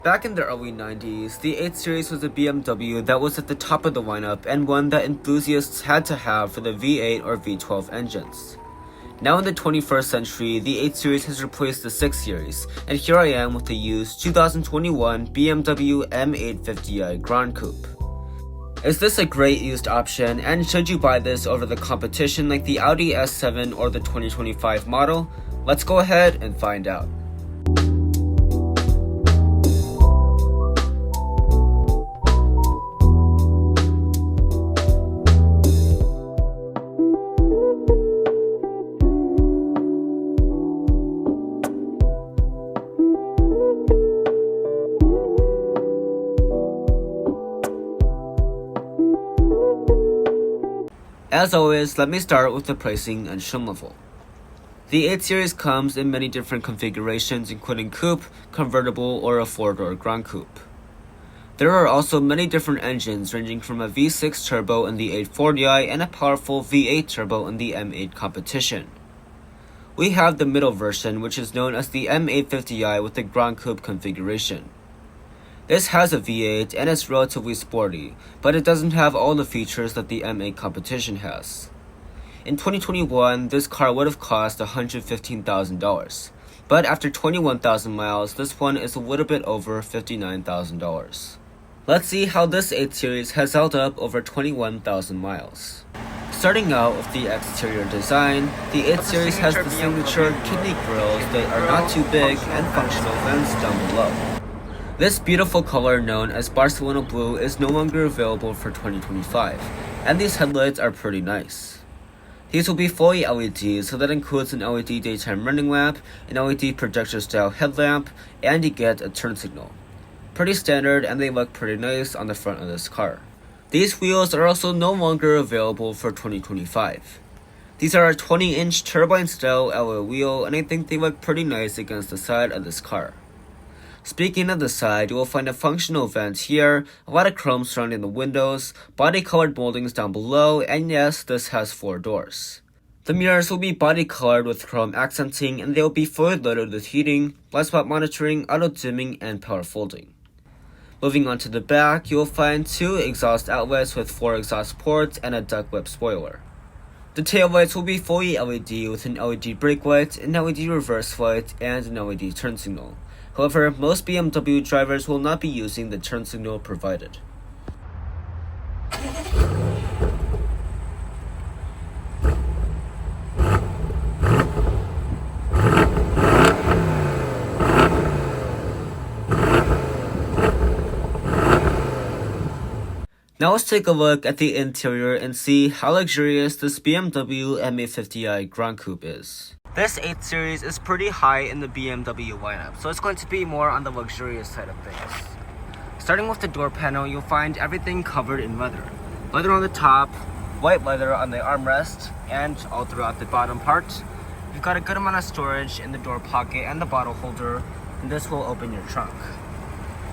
Back in the early 90s, the 8 Series was a BMW that was at the top of the lineup and one that enthusiasts had to have for the V8 or V12 engines. Now in the 21st century, the 8 Series has replaced the 6 Series, and here I am with the used 2021 BMW M850i Gran Coupe. Is this a great used option, and should you buy this over the competition like the Audi S7 or the 2025 model? Let's go ahead and find out. As always, let me start with the pricing and trim level. The 8 Series comes in many different configurations including coupe, convertible, or a 4-door Gran Coupe. There are also many different engines ranging from a V6 turbo in the 840i and a powerful V8 turbo in the M8 competition. We have the middle version, which is known as the M850i with the Gran Coupe configuration. This has a V8 and it's relatively sporty, but it doesn't have all the features that the M8 competition has. In 2021, this car would have cost $115,000, but after 21,000 miles, this one is a little bit over $59,000. Let's see how this 8 Series has held up over 21,000 miles. Starting out with the exterior design, the 8 Series has the signature kidney grills that are not too big and functional vents down below. This beautiful color known as Barcelona Blue is no longer available for 2025, and these headlights are pretty nice. These will be fully LED, so that includes an LED daytime running lamp, an LED projector style headlamp, and you get a turn signal. Pretty standard, and they look pretty nice on the front of this car. These wheels are also no longer available for 2025. These are a 20-inch turbine style alloy wheel, and I think they look pretty nice against the side of this car. Speaking of the side, you will find a functional vent here, a lot of chrome surrounding the windows, body-colored moldings down below, and yes, this has 4 doors. The mirrors will be body-colored with chrome accenting, and they will be fully loaded with heating, blind spot monitoring, auto-dimming, and power folding. Moving on to the back, you will find 2 exhaust outlets with 4 exhaust ports and a duck whip spoiler. The taillights will be fully LED with an LED brake light, an LED reverse light, and an LED turn signal. However, most BMW drivers will not be using the turn signal provided. Now let's take a look at the interior and see how luxurious this BMW M850i Gran Coupe is. This 8 Series is pretty high in the BMW lineup, so it's going to be more on the luxurious side of things. Starting with the door panel, you'll find everything covered in leather. Leather on the top, white leather on the armrest, and all throughout the bottom part. You've got a good amount of storage in the door pocket and the bottle holder, and this will open your trunk.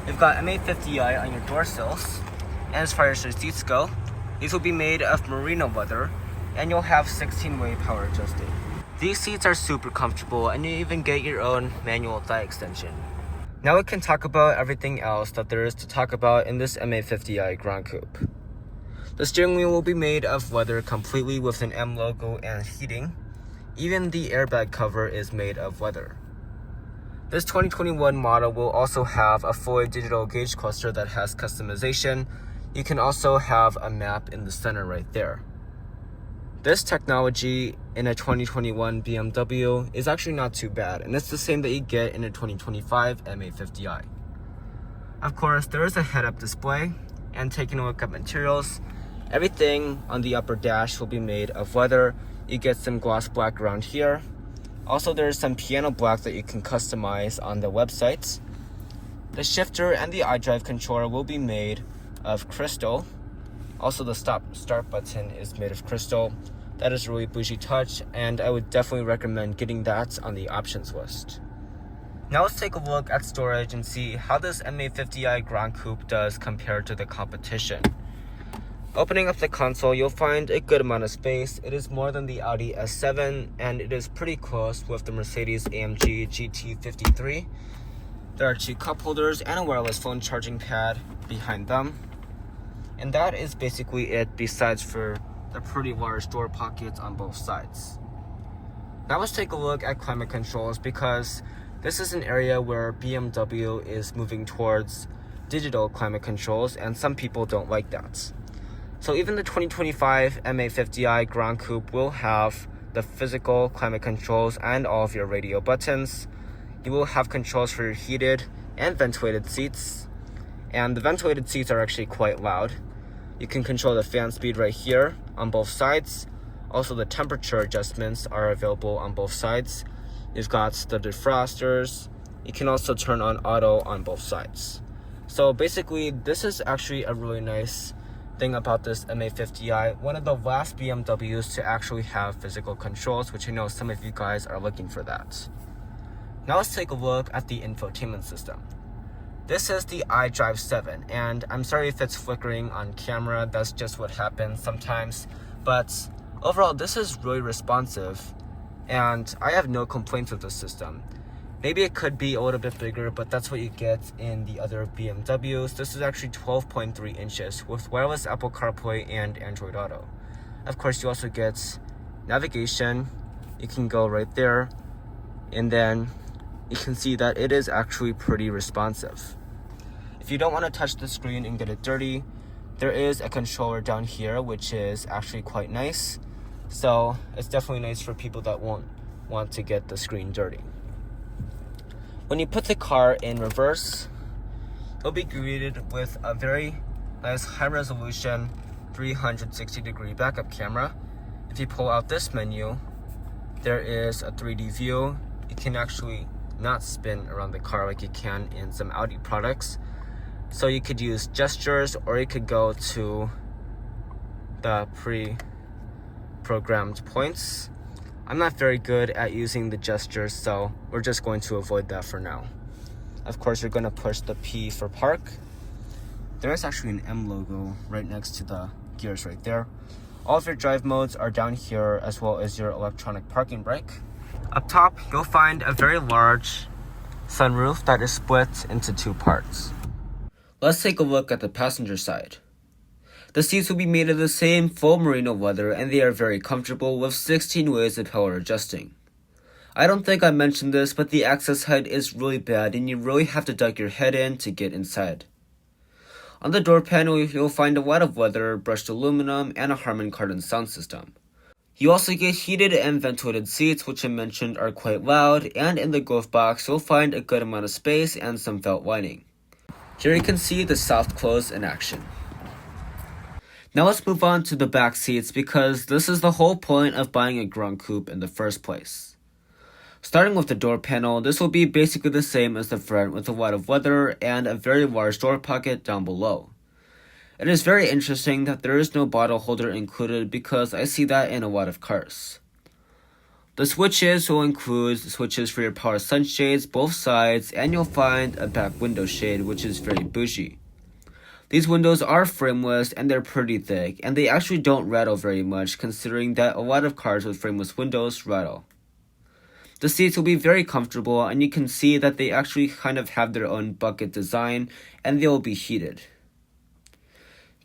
You've got M850i on your door sills, and as far as your seats go, these will be made of merino leather, and you'll have 16-way power adjusting. These seats are super comfortable, and you even get your own manual thigh extension. Now we can talk about everything else that there is to talk about in this M850i Gran Coupe. The steering wheel will be made of leather completely with an M logo and heating. Even the airbag cover is made of leather. This 2021 model will also have a fully digital gauge cluster that has customization. You can also have a map in the center right there. This technology in a 2021 BMW is actually not too bad, and it's the same that you get in a 2025 M850i. Of course, there is a head-up display, and taking a look at materials, everything on the upper dash will be made of leather. You get some gloss black around here. Also, there's some piano black that you can customize on the website. The shifter and the iDrive controller will be made of crystal. Also, the start button is made of crystal. That is really bougie touch, and I would definitely recommend getting that on the options list. Now let's take a look at storage and see how this M850i Gran Coupe does compared to the competition. Opening up the console, you'll find a good amount of space. It is more than the Audi S7, and it is pretty close with the Mercedes-AMG GT53. There are 2 cup holders and a wireless phone charging pad behind them. And that is basically it, besides for the pretty large door pockets on both sides. Now let's take a look at climate controls, because this is an area where BMW is moving towards digital climate controls, and some people don't like that. So even the 2025 M850i Gran Coupe will have the physical climate controls and all of your radio buttons. You will have controls for your heated and ventilated seats, and the ventilated seats are actually quite loud. You can control the fan speed right here on both sides. Also, the temperature adjustments are available on both sides. You've got the defrosters. You can also turn on auto on both sides. So basically, this is actually a really nice thing about this M850i. One of the last BMWs to actually have physical controls, which I know some of you guys are looking for that. Now let's take a look at the infotainment system. This is the iDrive 7, and I'm sorry if it's flickering on camera. That's just what happens sometimes. But overall, this is really responsive, and I have no complaints with the system. Maybe it could be a little bit bigger, but that's what you get in the other BMWs. This is actually 12.3 inches with wireless Apple CarPlay and Android Auto. Of course, you also get navigation. You can go right there, and then you can see that it is actually pretty responsive. If you don't want to touch the screen and get it dirty, there is a controller down here, which is actually quite nice. So it's definitely nice for people that won't want to get the screen dirty. When you put the car in reverse, you'll be greeted with a very nice high-resolution 360-degree backup camera. If you pull out this menu, there is a 3D view. You can actually not spin around the car like you can in some Audi products. So you could use gestures, or you could go to the pre-programmed points. I'm not very good at using the gestures, so we're just going to avoid that for now. Of course, you're going to push the P for park. There is actually an M logo right next to the gears right there. All of your drive modes are down here, as well as your electronic parking brake. Up top, you'll find a very large sunroof that is split into 2 parts. Let's take a look at the passenger side. The seats will be made of the same faux merino leather, and they are very comfortable with 16 ways of power adjusting. I don't think I mentioned this, but the access height is really bad, and you really have to duck your head in to get inside. On the door panel, you'll find a lot of leather, brushed aluminum, and a Harman Kardon sound system. You also get heated and ventilated seats, which I mentioned are quite loud, and in the glove box, you'll find a good amount of space and some felt lining. Here you can see the soft close in action. Now let's move on to the back seats, because this is the whole point of buying a Gran Coupe in the first place. Starting with the door panel, this will be basically the same as the front, with a lot of leather and a very large door pocket down below. It is very interesting that there is no bottle holder included, because I see that in a lot of cars. The switches will include switches for your power sunshades, both sides, and you'll find a back window shade, which is very bougie. These windows are frameless, and they're pretty thick, and they actually don't rattle very much, considering that a lot of cars with frameless windows rattle. The seats will be very comfortable, and you can see that they actually kind of have their own bucket design, and they will be heated.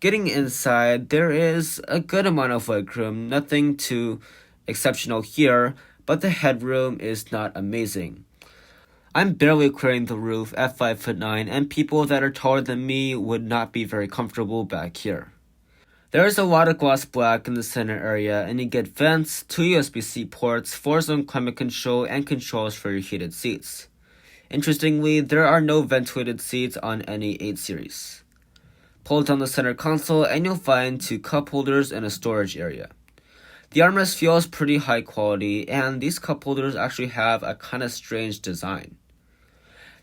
Getting inside, there is a good amount of legroom, nothing too exceptional here, but the headroom is not amazing. I'm barely clearing the roof at 5'9", and people that are taller than me would not be very comfortable back here. There is a lot of gloss black in the center area, and you get vents, 2 USB-C ports, 4-zone climate control, and controls for your heated seats. Interestingly, there are no ventilated seats on any 8 Series. Pull down the center console, and you'll find 2 cup holders and a storage area. The armrest feels pretty high quality, and these cup holders actually have a kind of strange design.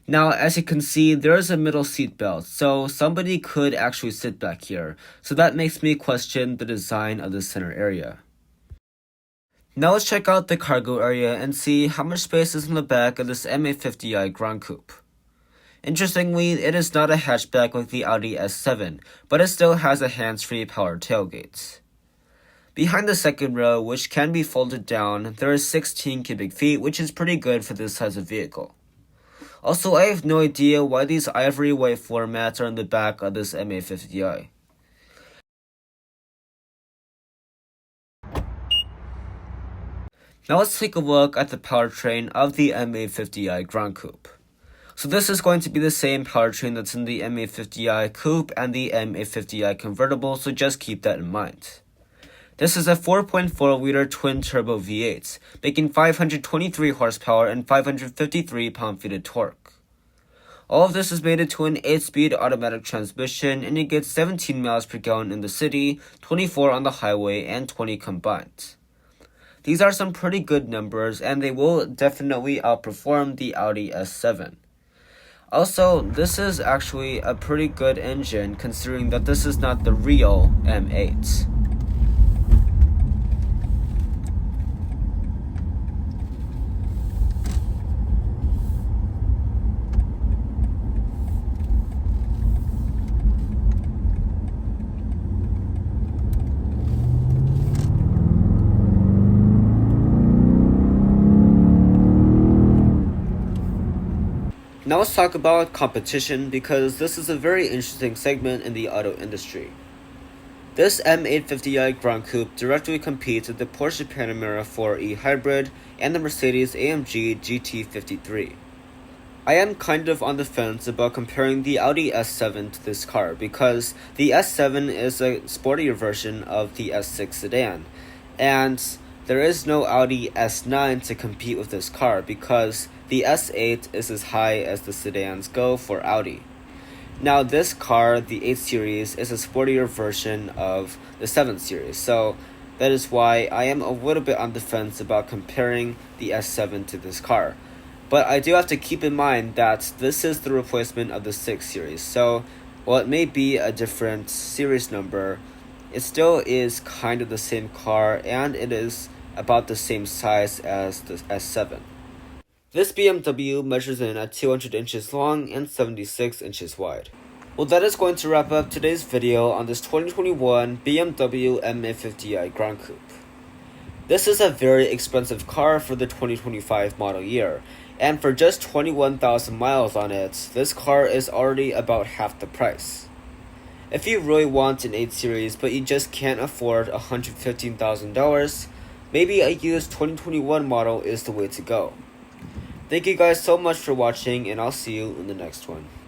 Now, as you can see, there is a middle seat belt, so somebody could actually sit back here, so that makes me question the design of the center area. Now let's check out the cargo area and see how much space is in the back of this M850i Gran Coupe. Interestingly, it is not a hatchback like the Audi S7, but it still has a hands-free power tailgate. Behind the second row, which can be folded down, there is 16 cubic feet, which is pretty good for this size of vehicle. Also, I have no idea why these ivory white floor mats are on the back of this M850i. Now let's take a look at the powertrain of the M850i Gran Coupe. So this is going to be the same powertrain that's in the M850i Coupe and the M850i convertible, so just keep that in mind. This is a 4.4-liter twin-turbo V8, making 523 horsepower and 553 pound-feet of torque. All of this is mated to an 8-speed automatic transmission, and you get 17 miles per gallon in the city, 24 on the highway, and 20 combined. These are some pretty good numbers, and they will definitely outperform the Audi S7. Also, this is actually a pretty good engine considering that this is not the real M8. Now let's talk about competition, because this is a very interesting segment in the auto industry. This M850i Gran Coupe directly competes with the Porsche Panamera 4e Hybrid and the Mercedes-AMG GT53. I am kind of on the fence about comparing the Audi S7 to this car, because the S7 is a sportier version of the S6 sedan, and there is no Audi S9 to compete with this car because the S8 is as high as the sedans go for Audi. Now this car, the 8 Series, is a sportier version of the 7 Series, so that is why I am a little bit on the fence about comparing the S7 to this car. But I do have to keep in mind that this is the replacement of the 6 Series, so while it may be a different series number, it still is kind of the same car, and it is about the same size as the S7. This BMW measures in at 200 inches long and 76 inches wide. Well, that is going to wrap up today's video on this 2021 BMW M850i Gran Coupe. This is a very expensive car for the 2025 model year, and for just 21,000 miles on it, this car is already about half the price. If you really want an 8 Series but you just can't afford $115,000, maybe a used 2021 model is the way to go. Thank you guys so much for watching, and I'll see you in the next one.